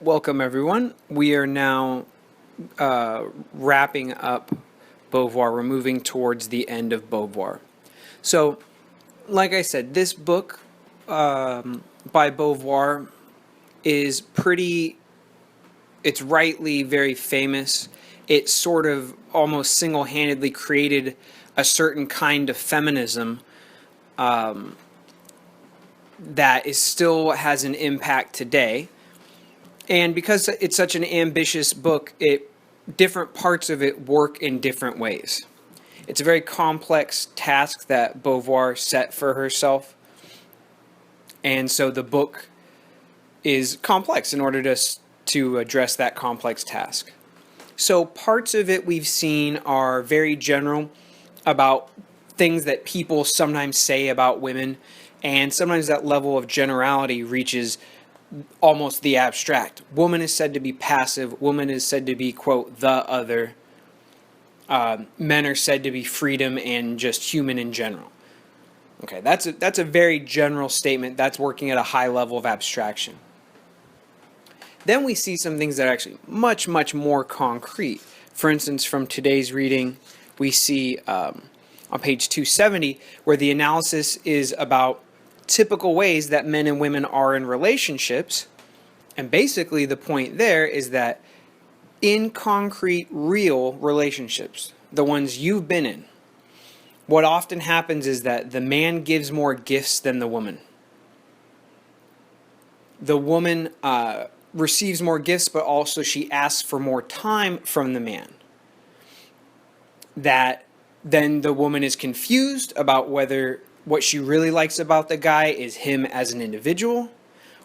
Welcome, everyone. We are now wrapping up Beauvoir. We're moving towards the end of Beauvoir. So, like I said, this book by Beauvoir is it's rightly very famous. It sort of almost single-handedly created a certain kind of feminism that still has an impact today. And because it's such an ambitious book, different parts of it work in different ways. It's a very complex task that Beauvoir set for herself. And so the book is complex in order to address that complex task. So parts of it we've seen are very general about things that people sometimes say about women, and sometimes that level of generality reaches almost the abstract. Woman is said to be passive. Woman is said to be, quote, the other. Men are said to be freedom and just human in general. Okay, that's a very general statement. That's working at a high level of abstraction. Then we see some things that are actually much, much more concrete. For instance, from today's reading, we see on page 270 where the analysis is about typical ways that men and women are in relationships. And basically the point there is that in concrete, real relationships, the ones you've been in, what often happens is that the man gives more gifts than the woman. The woman receives more gifts, but also she asks for more time from the man. That then the woman is confused about whether what she really likes about the guy is him as an individual,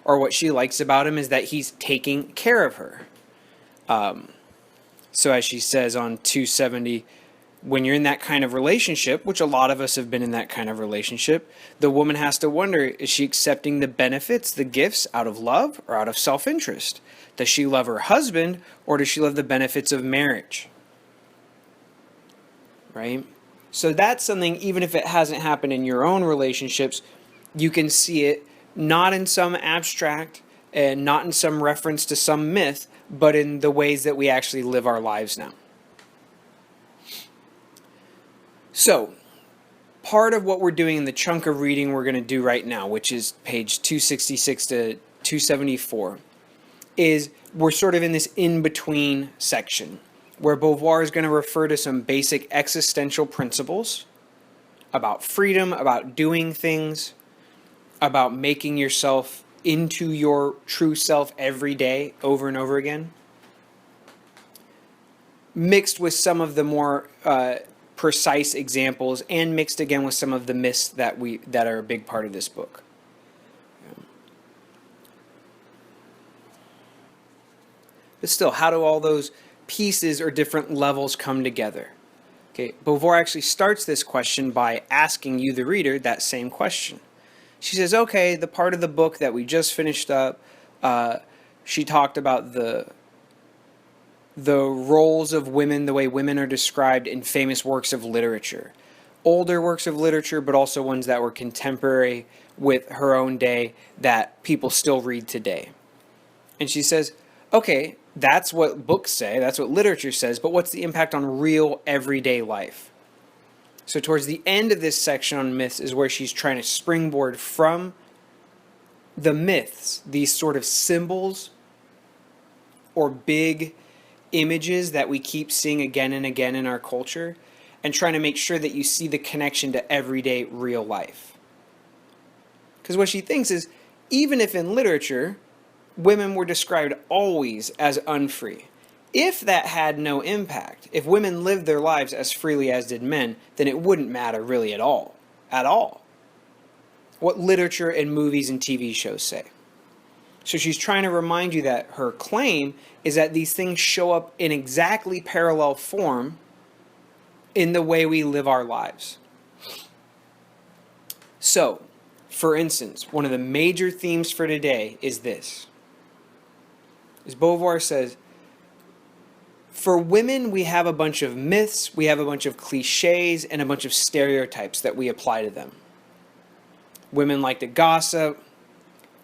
or what she likes about him is that he's taking care of her. So as she says on 270, when you're in that kind of relationship, which a lot of us have been in that kind of relationship, the woman has to wonder, is she accepting the benefits, the gifts, out of love or out of self-interest? Does she love her husband, or does she love the benefits of marriage? Right? So that's something, even if it hasn't happened in your own relationships, you can see it not in some abstract and not in some reference to some myth, but in the ways that we actually live our lives now. So, part of what we're doing in the chunk of reading we're going to do right now, which is page 266 to 274, is we're sort of in this in-between section where Beauvoir is going to refer to some basic existential principles about freedom, about doing things, about making yourself into your true self every day, over and over again, mixed with some of the more precise examples, and mixed again with some of the myths that are a big part of this book. But still, how do all those pieces or different levels come together? Okay, Beauvoir actually starts this question by asking you, the reader, that same question. She says, okay, the part of the book that we just finished up, she talked about the roles of women, the way women are described in famous works of literature. Older works of literature, but also ones that were contemporary with her own day that people still read today. And she says, okay, that's what books say, that's what literature says, but what's the impact on real everyday life? So towards the end of this section on myths is where she's trying to springboard from the myths, these sort of symbols or big images that we keep seeing again and again in our culture, and trying to make sure that you see the connection to everyday real life. Because what she thinks is, even if in literature women were described always as unfree, if that had no impact, if women lived their lives as freely as did men, then it wouldn't matter really at all. What literature and movies and TV shows say. So she's trying to remind you that her claim is that these things show up in exactly parallel form in the way we live our lives. So, for instance, one of the major themes for today is this. As Beauvoir says, for women, we have a bunch of myths, we have a bunch of cliches, and a bunch of stereotypes that we apply to them. Women like to gossip,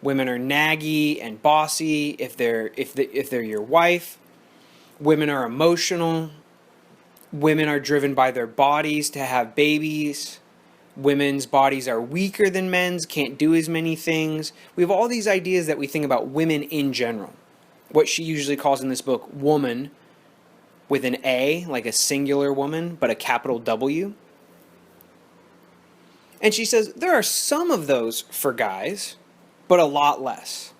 Women are naggy and bossy if they're your wife. Women are emotional. Women are driven by their bodies to have babies. Women's bodies are weaker than men's, can't do as many things. We have all these ideas that we think about women in general. What she usually calls in this book, woman, with an A, like a singular woman, but a capital W. And she says there are some of those for guys, but a lot less.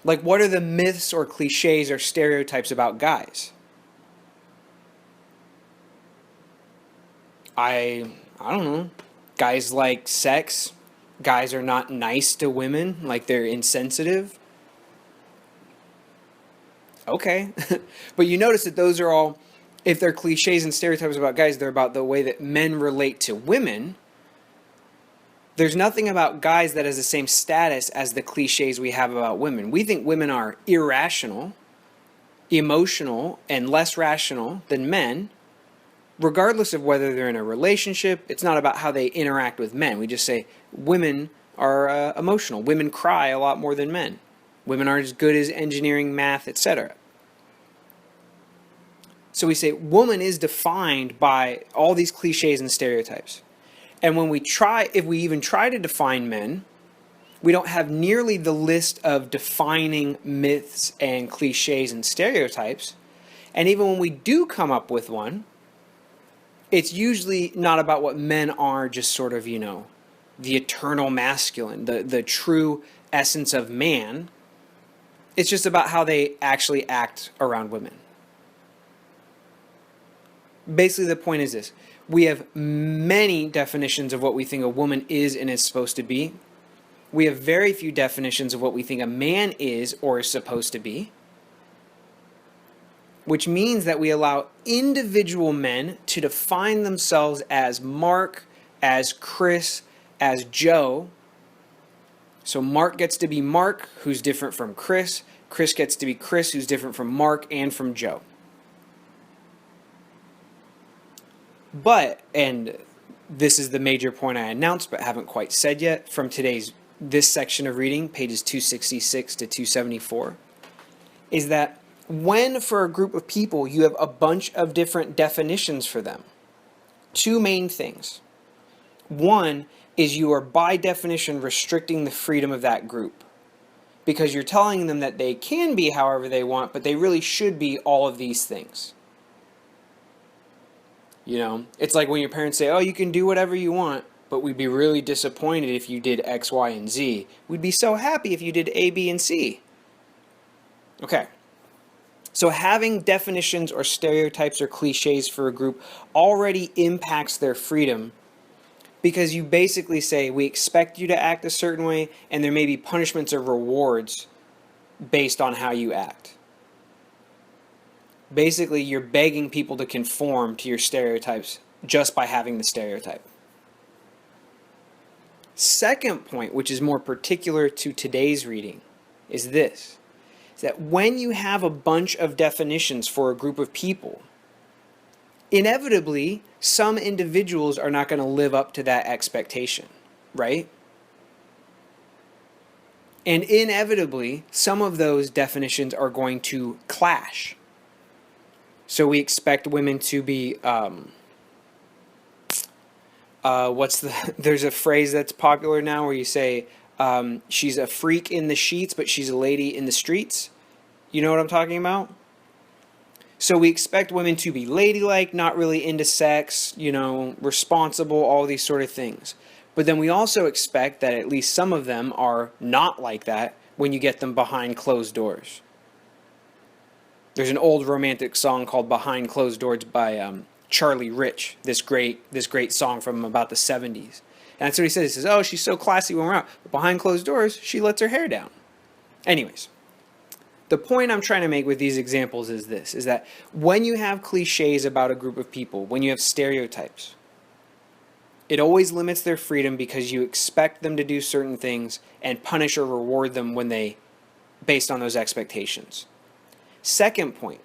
Like, what are the myths or cliches or stereotypes about guys? I don't know. Guys like sex. Guys are not nice to women, like they're insensitive. Okay. But you notice that those are all, if they're cliches and stereotypes about guys, they're about the way that men relate to women. There's nothing about guys that has the same status as the cliches we have about women. We think women are irrational, emotional, and less rational than men. Regardless of whether they're in a relationship, it's not about how they interact with men. We just say women are emotional. Women cry a lot more than men. Women aren't as good as engineering, math, etc. So we say woman is defined by all these cliches and stereotypes. And when we try, if we even try to define men, we don't have nearly the list of defining myths and cliches and stereotypes. And even when we do come up with one, it's usually not about what men are, just sort of, the eternal masculine, the true essence of man. It's just about how they actually act around women. Basically, the point is this. We have many definitions of what we think a woman is and is supposed to be. We have very few definitions of what we think a man is or is supposed to be. Which means that we allow individual men to define themselves as Mark, as Chris, as Joe. So Mark gets to be Mark, who's different from Chris. Chris gets to be Chris, who's different from Mark and from Joe. But, and this is the major point I announced but haven't quite said yet from this section of reading, pages 266 to 274, is that when for a group of people you have a bunch of different definitions for them, two main things. One is you are by definition restricting the freedom of that group because you're telling them that they can be however they want, but they really should be all of these things. It's like when your parents say, oh, you can do whatever you want, but we'd be really disappointed if you did X, Y, and Z. We'd be so happy if you did A, B, and C. Okay. So having definitions or stereotypes or cliches for a group already impacts their freedom because you basically say, we expect you to act a certain way, and there may be punishments or rewards based on how you act. Basically, you're begging people to conform to your stereotypes just by having the stereotype. Second point, which is more particular to today's reading, is this. Is that when you have a bunch of definitions for a group of people, inevitably, some individuals are not going to live up to that expectation, right? And inevitably, some of those definitions are going to clash. So we expect women to be, there's a phrase that's popular now where you say, she's a freak in the sheets, but she's a lady in the streets. You know what I'm talking about? So we expect women to be ladylike, not really into sex, responsible, all these sort of things. But then we also expect that at least some of them are not like that when you get them behind closed doors. There's an old romantic song called Behind Closed Doors by Charlie Rich, this great song from about the 70s. And that's what he says. He says, oh, she's so classy when we're out. But behind closed doors, she lets her hair down. Anyways, the point I'm trying to make with these examples is this, is that when you have cliches about a group of people, when you have stereotypes, it always limits their freedom because you expect them to do certain things and punish or reward them based on those expectations. Second point,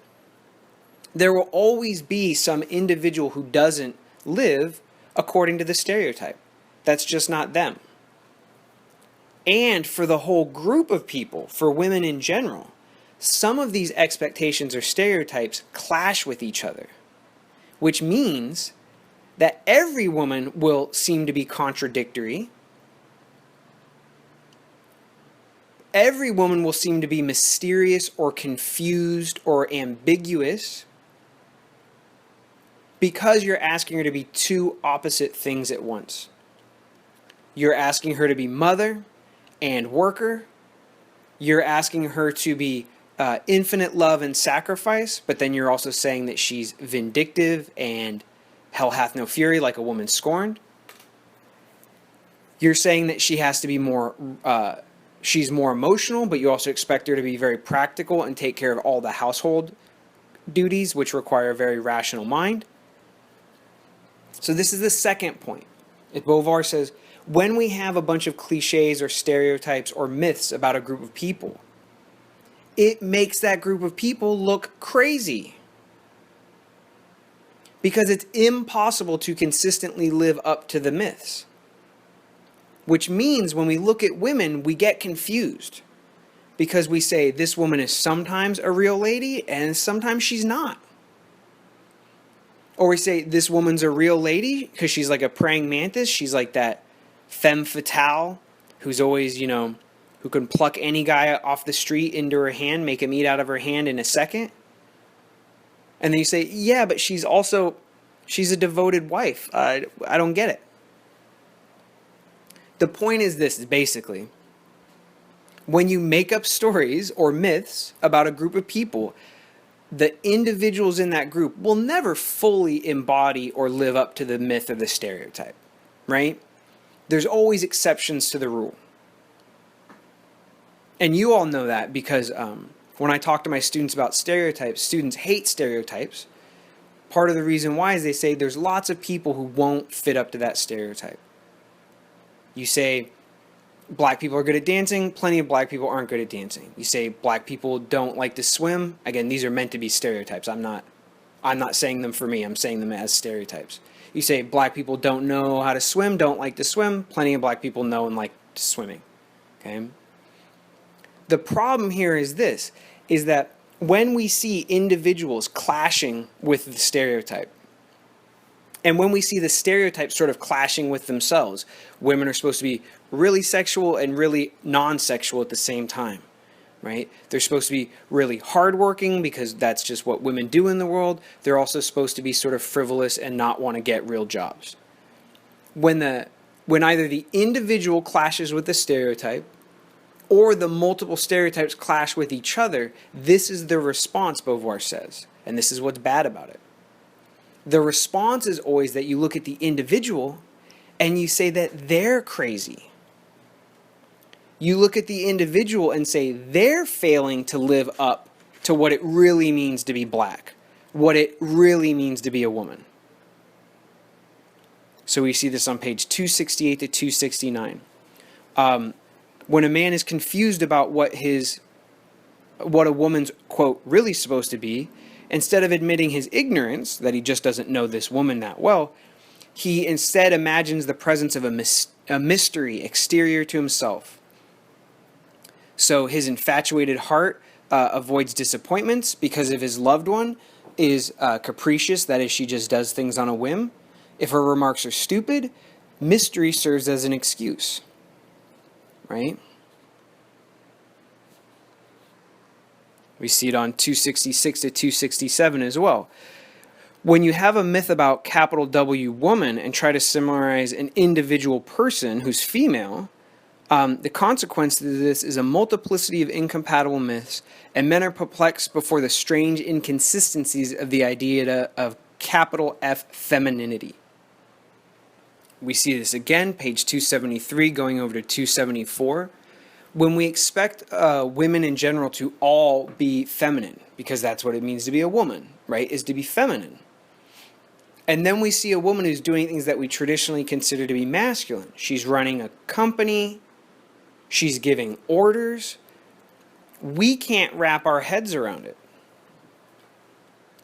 there will always be some individual who doesn't live according to the stereotype. That's just not them. and for the whole group of people, for women in general, some of these expectations or stereotypes clash with each other, which means that every woman will seem to be contradictory. Every woman will seem to be mysterious or confused or ambiguous because you're asking her to be two opposite things at once. You're asking her to be mother and worker. You're asking her to be infinite love and sacrifice, but then you're also saying that she's vindictive and hell hath no fury, like a woman scorned. You're saying that she has to be more, she's more emotional, but you also expect her to be very practical and take care of all the household duties, which require a very rational mind. So this is the second point. Beauvoir says, when we have a bunch of cliches or stereotypes or myths about a group of people, it makes that group of people look crazy. Because it's impossible to consistently live up to the myths. Which means when we look at women, we get confused. Because we say this woman is sometimes a real lady and sometimes she's not. Or we say this woman's a real lady because she's like a praying mantis. She's like that femme fatale who's always, who can pluck any guy off the street into her hand, make him eat out of her hand in a second. And then you say, yeah, but she's a devoted wife. I don't get it. The point is this, basically. When you make up stories or myths about a group of people, the individuals in that group will never fully embody or live up to the myth or the stereotype, right? There's always exceptions to the rule. And you all know that because when I talk to my students about stereotypes, students hate stereotypes. Part of the reason why is they say there's lots of people who won't fit up to that stereotype. You say black people are good at dancing, plenty of black people aren't good at dancing. You say black people don't like to swim. Again, these are meant to be stereotypes. I'm not saying them for me. I'm saying them as stereotypes. You say black people don't know how to swim, don't like to swim. Plenty of black people know and like swimming. Okay? The problem here is this, is that when we see individuals clashing with the stereotype, and when we see the stereotype sort of clashing with themselves, women are supposed to be really sexual and really non-sexual at the same time, right? They're supposed to be really hardworking because that's just what women do in the world. They're also supposed to be sort of frivolous and not want to get real jobs. When either the individual clashes with the stereotype or the multiple stereotypes clash with each other, this is the response, Beauvoir says, and this is what's bad about it. The response is always that you look at the individual and you say that they're crazy. You look at the individual and say they're failing to live up to what it really means to be black, what it really means to be a woman. So we see this on page 268 to 269. When a man is confused about what a woman's, quote, really supposed to be, instead of admitting his ignorance, that he just doesn't know this woman that well, he instead imagines the presence of a mystery exterior to himself. So his infatuated heart avoids disappointments because if his loved one is capricious, that is, she just does things on a whim. If her remarks are stupid, mystery serves as an excuse, right? We see it on 266 to 267 as well. When you have a myth about capital W woman and try to summarize an individual person who's female, the consequence to this is a multiplicity of incompatible myths, and men are perplexed before the strange inconsistencies of the idea of capital F femininity. We see this again, page 273 going over to 274. When we expect women in general to all be feminine, because that's what it means to be a woman, right, is to be feminine. And then we see a woman who's doing things that we traditionally consider to be masculine. She's running a company. She's giving orders. We can't wrap our heads around it.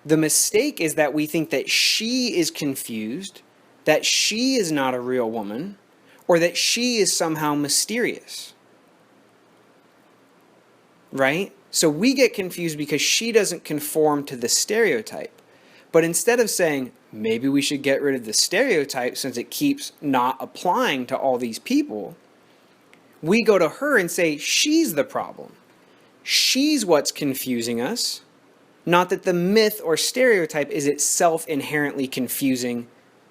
The mistake is that we think that she is confused, that she is not a real woman, or that she is somehow mysterious. right? So we get confused because she doesn't conform to the stereotype. But instead of saying, maybe we should get rid of the stereotype since it keeps not applying to all these people, we go to her and say, she's the problem. She's what's confusing us, not that the myth or stereotype is itself inherently confusing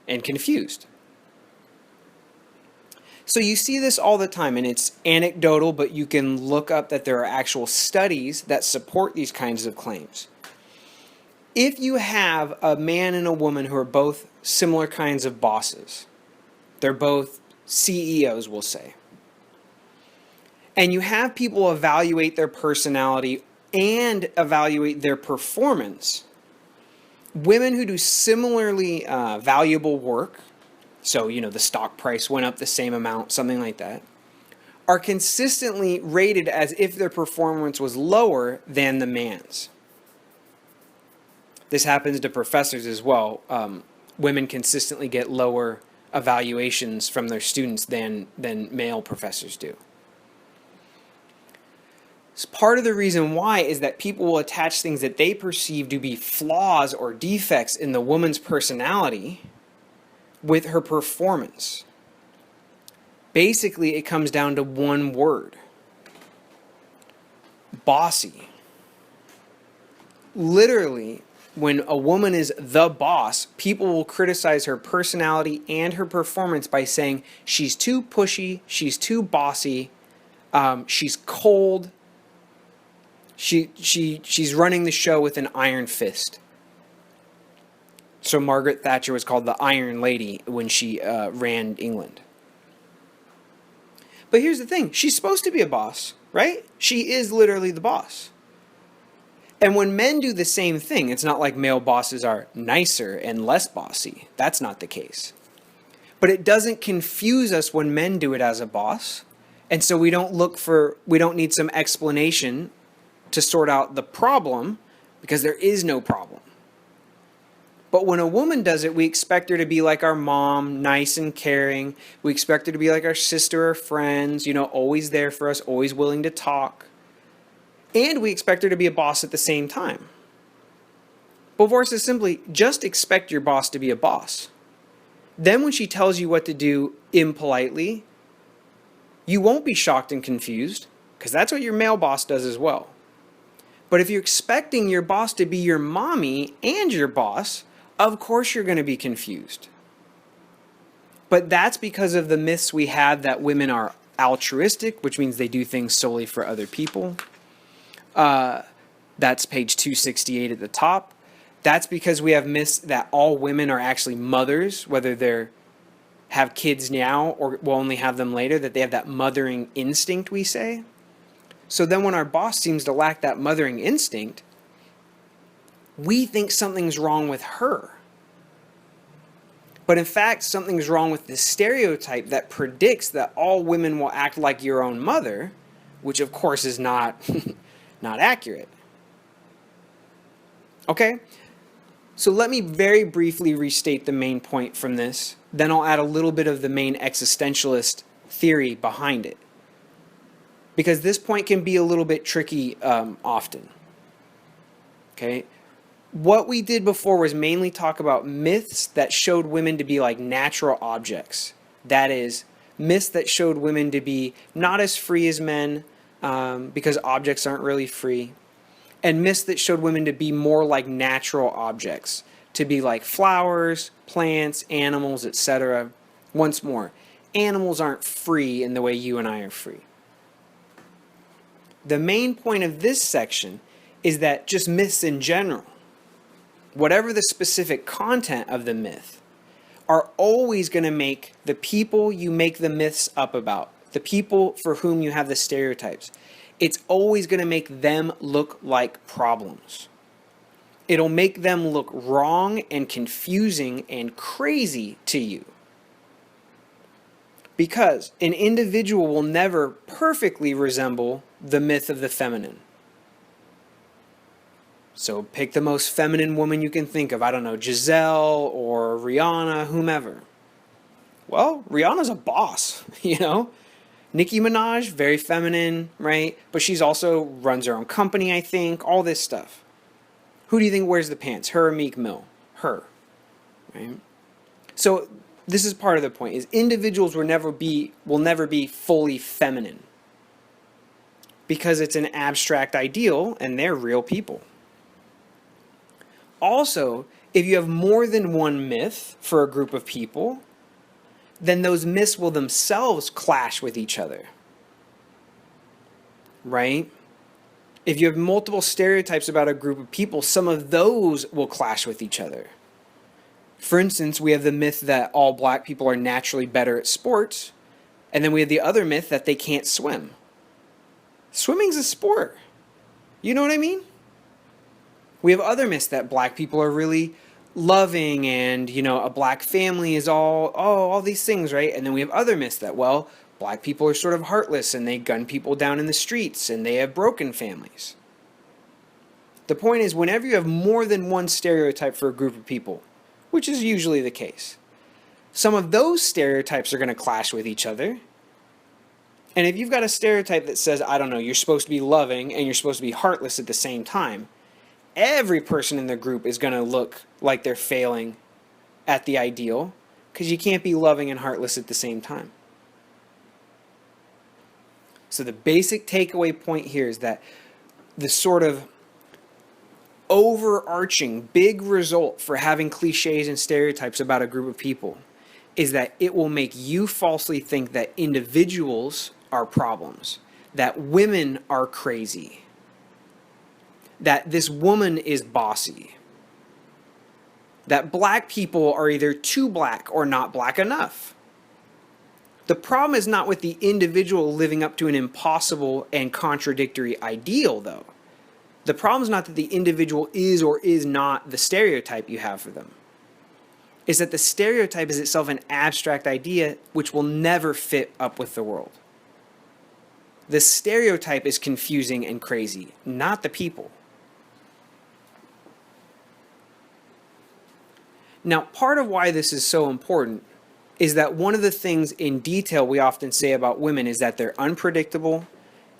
and confused. So you see this all the time, and it's anecdotal, but you can look up that there are actual studies that support these kinds of claims. If you have a man and a woman who are both similar kinds of bosses, they're both CEOs, we'll say, and you have people evaluate their personality and evaluate their performance, women who do similarly valuable work, so, the stock price went up the same amount, something like that, are consistently rated as if their performance was lower than the man's. This happens to professors as well. Women consistently get lower evaluations from their students than male professors do. So part of the reason why is that people will attach things that they perceive to be flaws or defects in the woman's personality with her performance. Basically, it comes down to one word: bossy. Literally, when a woman is the boss, people will criticize her personality and her performance by saying she's too pushy, she's too bossy, she's cold, she's running the show with an iron fist. So Margaret Thatcher was called the Iron Lady when she ran England. But here's the thing. She's supposed to be a boss, right? She is literally the boss. And when men do the same thing, it's not like male bosses are nicer and less bossy. That's not the case. But it doesn't confuse us when men do it as a boss. And so we don't need some explanation to sort out the problem, because there is no problem. But when a woman does it, we expect her to be like our mom, nice and caring. We expect her to be like our sister or friends, always there for us, always willing to talk. And we expect her to be a boss at the same time. Beauvoir says simply, just expect your boss to be a boss. Then when she tells you what to do impolitely, you won't be shocked and confused, because that's what your male boss does as well. But if you're expecting your boss to be your mommy and your boss, of course you're going to be confused. But that's because of the myths we have that women are altruistic, which means they do things solely for other people. That's page 268 at the top. That's because we have myths that all women are actually mothers, whether they have kids now or will only have them later, that they have that mothering instinct, we say. So then when our boss seems to lack that mothering instinct, we think something's wrong with her. But in fact, something's wrong with the stereotype that predicts that all women will act like your own mother, which of course is not accurate. Okay? So let me very briefly restate the main point from this. Then I'll add a little bit of the main existentialist theory behind it, because this point can be a little bit tricky often. Okay? What we did before was mainly talk about myths that showed women to be like natural objects. That is, myths that showed women to be not as free as men, because objects aren't really free. And myths that showed women to be more like natural objects, to be like flowers, plants, animals, etc. Once more, animals aren't free in the way you and I are free. The main point of this section is that just myths in general, whatever the specific content of the myth, are always going to make the people you make the myths up about, the people for whom you have the stereotypes, it's always going to make them look like problems. It'll make them look wrong and confusing and crazy to you. Because an individual will never perfectly resemble the myth of the feminine. So pick the most feminine woman you can think of. I don't know, Giselle or Rihanna, whomever. Well, Rihanna's a boss, Nicki Minaj, very feminine, right? But she's also runs her own company, I think, all this stuff. Who do you think wears the pants? Her or Meek Mill? Her, right? So this is part of the point, is individuals will never be fully feminine because it's an abstract ideal and they're real people. Also, if you have more than one myth for a group of people, then those myths will themselves clash with each other. Right? If you have multiple stereotypes about a group of people, some of those will clash with each other. For instance, we have the myth that all black people are naturally better at sports, and then we have the other myth that they can't swim. Swimming's a sport. You know what I mean? We have other myths that black people are really loving and, a black family is all these things, right? And then we have other myths that, well, black people are sort of heartless and they gun people down in the streets and they have broken families. The point is, whenever you have more than one stereotype for a group of people, which is usually the case, some of those stereotypes are going to clash with each other. And if you've got a stereotype that says, I don't know, you're supposed to be loving and you're supposed to be heartless at the same time, every person in the group is going to look like they're failing at the ideal because you can't be loving and heartless at the same time. So the basic takeaway point here is that the sort of overarching big result for having cliches and stereotypes about a group of people is that it will make you falsely think that individuals are problems, that women are crazy, that this woman is bossy, that black people are either too black or not black enough. The problem is not with the individual living up to an impossible and contradictory ideal, though. The problem is not that the individual is or is not the stereotype you have for them. It's that the stereotype is itself an abstract idea which will never fit up with the world. The stereotype is confusing and crazy, not the people. Now, part of why this is so important is that one of the things in detail we often say about women is that they're unpredictable,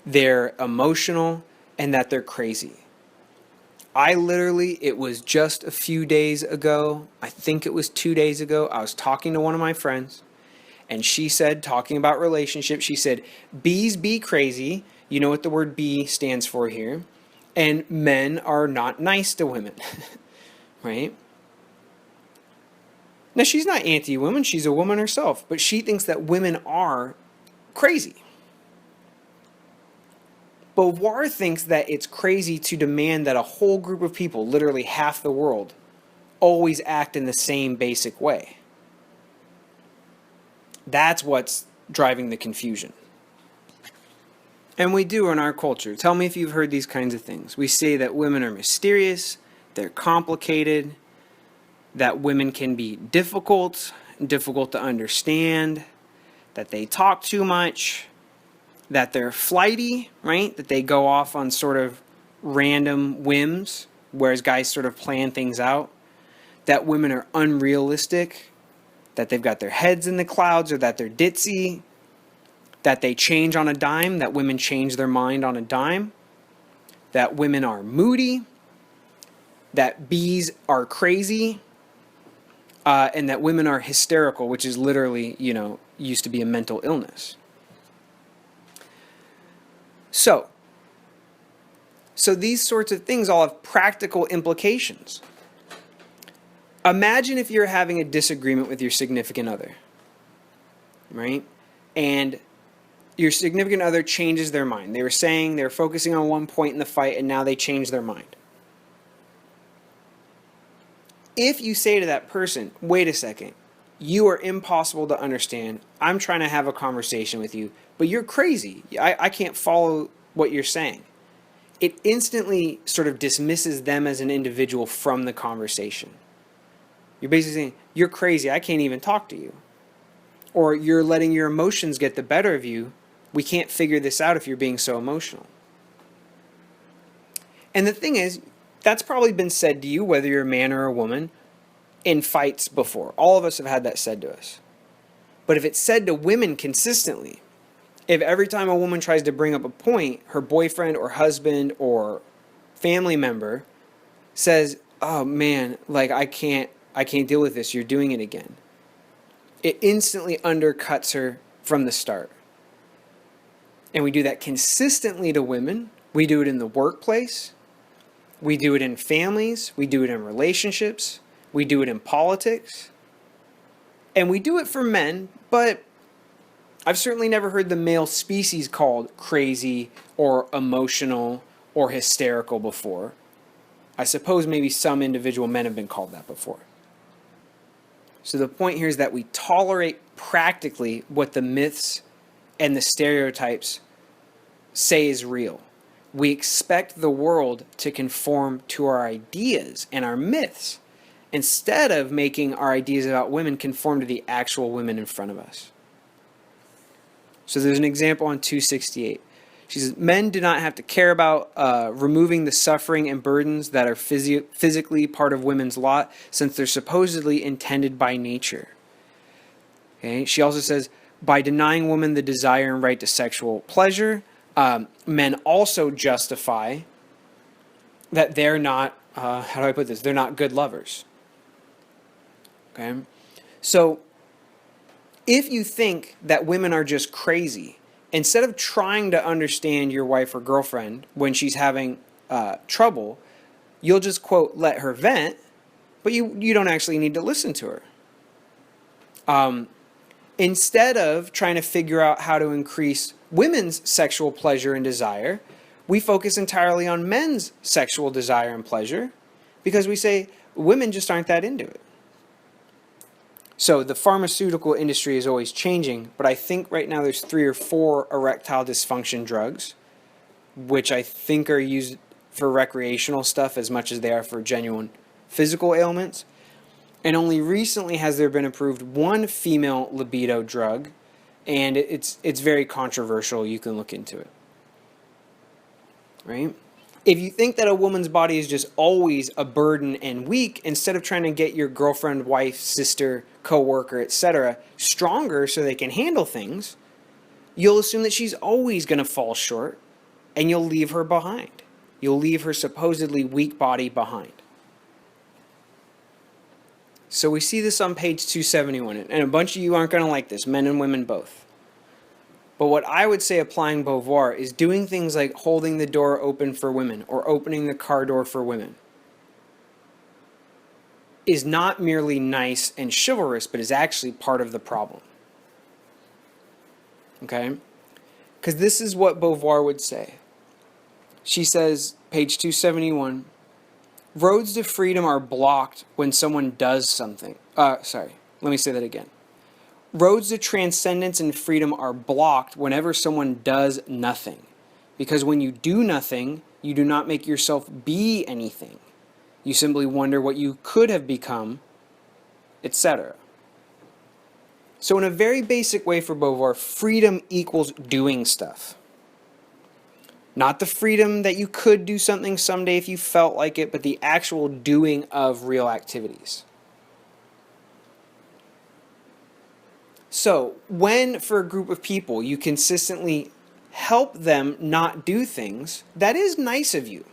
they're emotional, and that they're crazy. It was just a few days ago, I think it was 2 days ago, I was talking to one of my friends, and she said, talking about relationships, she said, bees be crazy, you know what the word bee stands for here, and men are not nice to women, right? Now, she's not anti-woman, she's a woman herself, but she thinks that women are crazy. Beauvoir thinks that it's crazy to demand that a whole group of people, literally half the world, always act in the same basic way. That's what's driving the confusion. And we do in our culture. Tell me if you've heard these kinds of things. We say that women are mysterious, they're complicated, that women can be difficult to understand, that they talk too much, that they're flighty, right? That they go off on sort of random whims, whereas guys sort of plan things out. That women are unrealistic, that they've got their heads in the clouds, or that they're ditzy, that they change on a dime, that women change their mind on a dime, that women are moody, that bees are crazy, and that women are hysterical, which is literally, used to be a mental illness. So these sorts of things all have practical implications. Imagine if you're having a disagreement with your significant other, right? And your significant other changes their mind. They were focusing on one point in the fight, and now they change their mind. If you say to that person, wait a second, you are impossible to understand. I'm trying to have a conversation with you, but you're crazy. I can't follow what you're saying. It instantly sort of dismisses them as an individual from the conversation. You're basically saying, you're crazy. I can't even talk to you. Or you're letting your emotions get the better of you. We can't figure this out if you're being so emotional. And the thing is, that's probably been said to you, whether you're a man or a woman, in fights before. All of us have had that said to us. But if it's said to women consistently, If every time a woman tries to bring up a point, her boyfriend or husband or family member says, "Oh man, like I can't deal with this. You're doing it again." It instantly undercuts her from the start. And we do that consistently to women. We do it in the workplace. We do it in families. We do it in relationships. We do it in politics. And we do it for men, but I've certainly never heard the male species called crazy or emotional or hysterical before. I suppose maybe some individual men have been called that before. So the point here is that we tolerate practically what the myths and the stereotypes say is real. We expect the world to conform to our ideas and our myths instead of making our ideas about women conform to the actual women in front of us. So there's an example on 268. She says, men do not have to care about removing the suffering and burdens that are physically part of women's lot, since they're supposedly intended by nature. Okay. She also says, by denying women the desire and right to sexual pleasure, men also justify that they're not, how do I put this? They're not good lovers. Okay. So if you think that women are just crazy, instead of trying to understand your wife or girlfriend when she's having trouble, you'll just, quote, let her vent, but you don't actually need to listen to her. Instead of trying to figure out how to increase women's sexual pleasure and desire, we focus entirely on men's sexual desire and pleasure because we say women just aren't that into it. So the pharmaceutical industry is always changing, but I think right now there's 3 or 4 erectile dysfunction drugs, which I think are used for recreational stuff as much as they are for genuine physical ailments. And only recently has there been approved one female libido drug, and it's very controversial. You can look into it. Right? If you think that a woman's body is just always a burden and weak, instead of trying to get your girlfriend, wife, sister, coworker, etc., stronger so they can handle things, you'll assume that she's always going to fall short, and you'll leave her behind. You'll leave her supposedly weak body behind. So we see this on page 271, and a bunch of you aren't going to like this, men and women both. But what I would say applying Beauvoir is doing things like holding the door open for women or opening the car door for women is not merely nice and chivalrous, but is actually part of the problem. Okay? Because this is what Beauvoir would say. She says, page 271, roads to freedom are blocked when someone does something. Let me say that again. Roads to transcendence and freedom are blocked whenever someone does nothing. Because when you do nothing, you do not make yourself be anything. You simply wonder what you could have become, etc. So in a very basic way for Beauvoir, freedom equals doing stuff. Not the freedom that you could do something someday if you felt like it, but the actual doing of real activities. So, when for a group of people you consistently help them not do things, that is nice of you.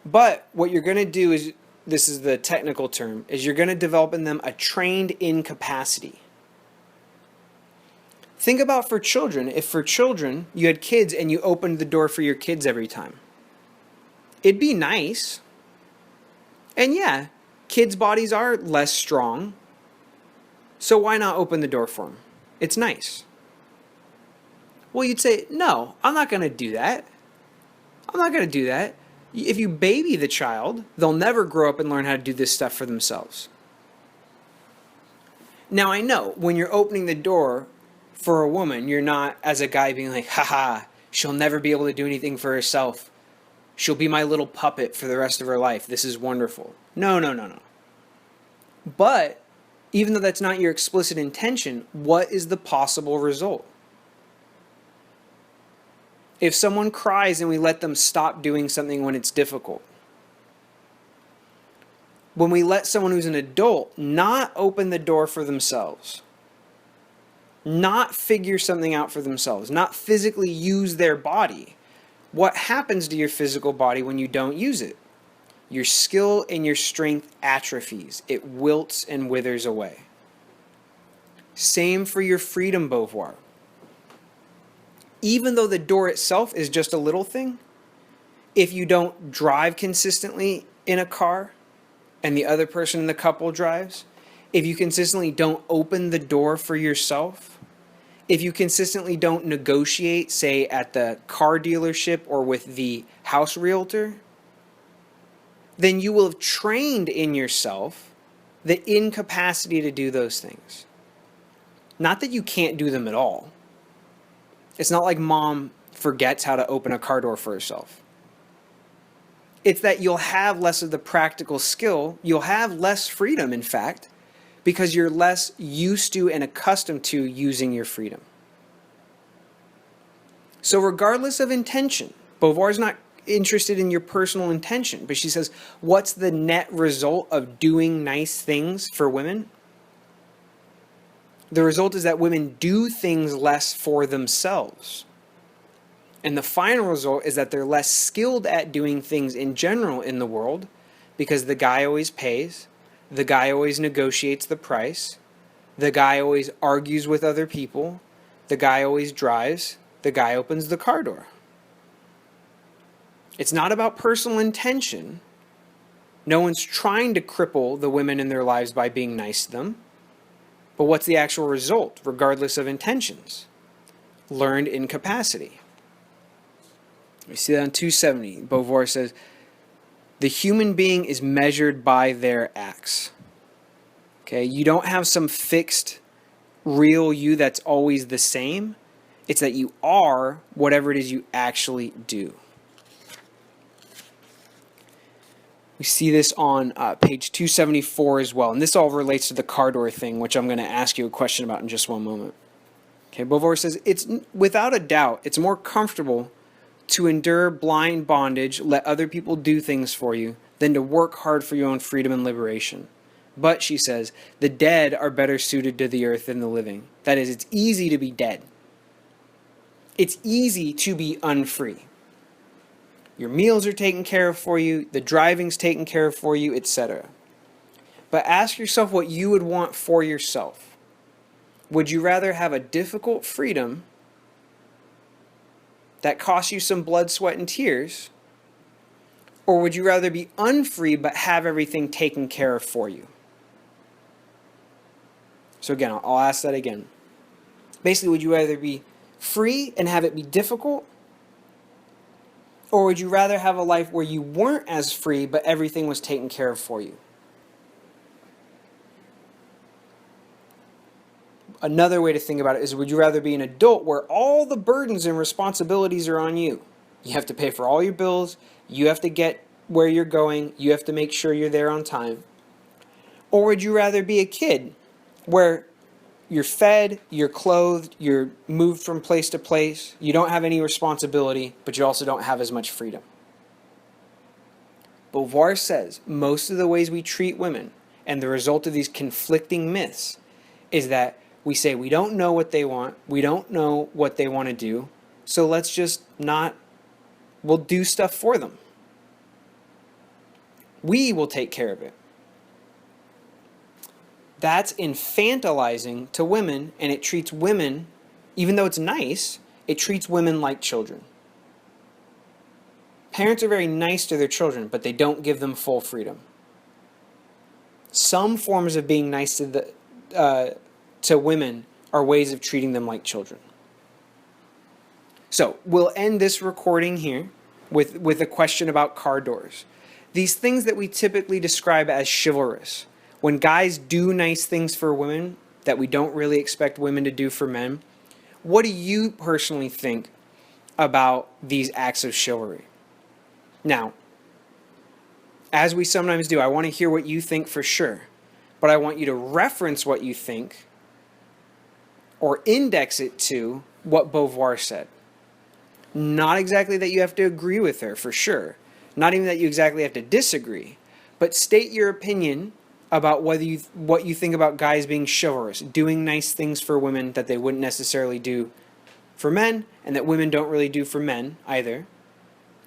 But what you're going to do is, this is the technical term, is you're going to develop in them a trained incapacity. Think about for children. If for children you had kids and you opened the door for your kids every time, it'd be nice. And yeah, kids' bodies are less strong. So why not open the door for them? It's nice. Well, you'd say, no, I'm not going to do that. I'm not going to do that. If you baby the child, they'll never grow up and learn how to do this stuff for themselves. Now, I know when you're opening the door for a woman, you're not, as a guy, being like, haha, she'll never be able to do anything for herself. She'll be my little puppet for the rest of her life. This is wonderful. No. But even though that's not your explicit intention, what is the possible result? If someone cries and we let them stop doing something when it's difficult, when we let someone who's an adult not open the door for themselves, not figure something out for themselves, not physically use their body. What happens to your physical body when you don't use it? Your skill and your strength atrophies. It wilts and withers away. Same for your freedom, Beauvoir. Even though the door itself is just a little thing, if you don't drive consistently in a car and the other person in the couple drives, if you consistently don't open the door for yourself, if you consistently don't negotiate, say at the car dealership or with the house realtor, then you will have trained in yourself the incapacity to do those things. Not that you can't do them at all. It's not like mom forgets how to open a car door for herself. It's that you'll have less of the practical skill. You'll have less freedom, in fact, because you're less used to and accustomed to using your freedom. So regardless of intention, Beauvoir is not interested in your personal intention, but she says, what's the net result of doing nice things for women? The result is that women do things less for themselves. And the final result is that they're less skilled at doing things in general in the world because the guy always pays, the guy always negotiates the price, the guy always argues with other people, the guy always drives, the guy opens the car door. It's not about personal intention. No one's trying to cripple the women in their lives by being nice to them. But what's the actual result, regardless of intentions? Learned incapacity. We see that on 270. Beauvoir says, the human being is measured by their acts. Okay, you don't have some fixed, real you that's always the same. It's that you are whatever it is you actually do. We see this on page 274 as well. And this all relates to the car door thing, which I'm going to ask you a question about in just one moment. Okay, Beauvoir says, it's without a doubt, it's more comfortable to endure blind bondage, let other people do things for you, than to work hard for your own freedom and liberation. But, she says, the dead are better suited to the earth than the living. That is, it's easy to be dead. It's easy to be unfree. Your meals are taken care of for you, the driving's taken care of for you, etc. But ask yourself what you would want for yourself. Would you rather have a difficult freedom that costs you some blood, sweat, and tears? Or would you rather be unfree but have everything taken care of for you? So again, I'll ask that again. Basically, would you rather be free and have it be difficult? Or would you rather have a life where you weren't as free, but everything was taken care of for you? Another way to think about it is, would you rather be an adult where all the burdens and responsibilities are on you? You have to pay for all your bills, you have to get where you're going, you have to make sure you're there on time. Or would you rather be a kid where you're fed, you're clothed, you're moved from place to place, you don't have any responsibility, but you also don't have as much freedom? Beauvoir says most of the ways we treat women and the result of these conflicting myths is that we say we don't know what they want, we don't know what they want to do, so let's just not, we'll do stuff for them. We will take care of it. That's infantilizing to women, and it treats women, even though it's nice, it treats women like children. Parents are very nice to their children, but they don't give them full freedom. Some forms of being nice to women are ways of treating them like children. So we'll end this recording here with a question about car doors. These things that we typically describe as chivalrous, when guys do nice things for women that we don't really expect women to do for men, what do you personally think about these acts of chivalry? Now, as we sometimes do, I want to hear what you think for sure, but I want you to reference what you think or index it to what Beauvoir said. Not exactly that you have to agree with her, for sure. Not even that you exactly have to disagree, but state your opinion about what you think about guys being chivalrous, doing nice things for women that they wouldn't necessarily do for men, and that women don't really do for men either.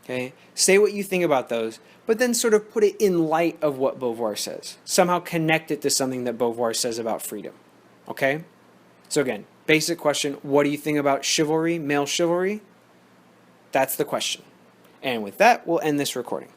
Okay? Say what you think about those, but then sort of put it in light of what Beauvoir says. Somehow connect it to something that Beauvoir says about freedom. Okay? So again, basic question, what do you think about chivalry, male chivalry? That's the question. And with that, we'll end this recording.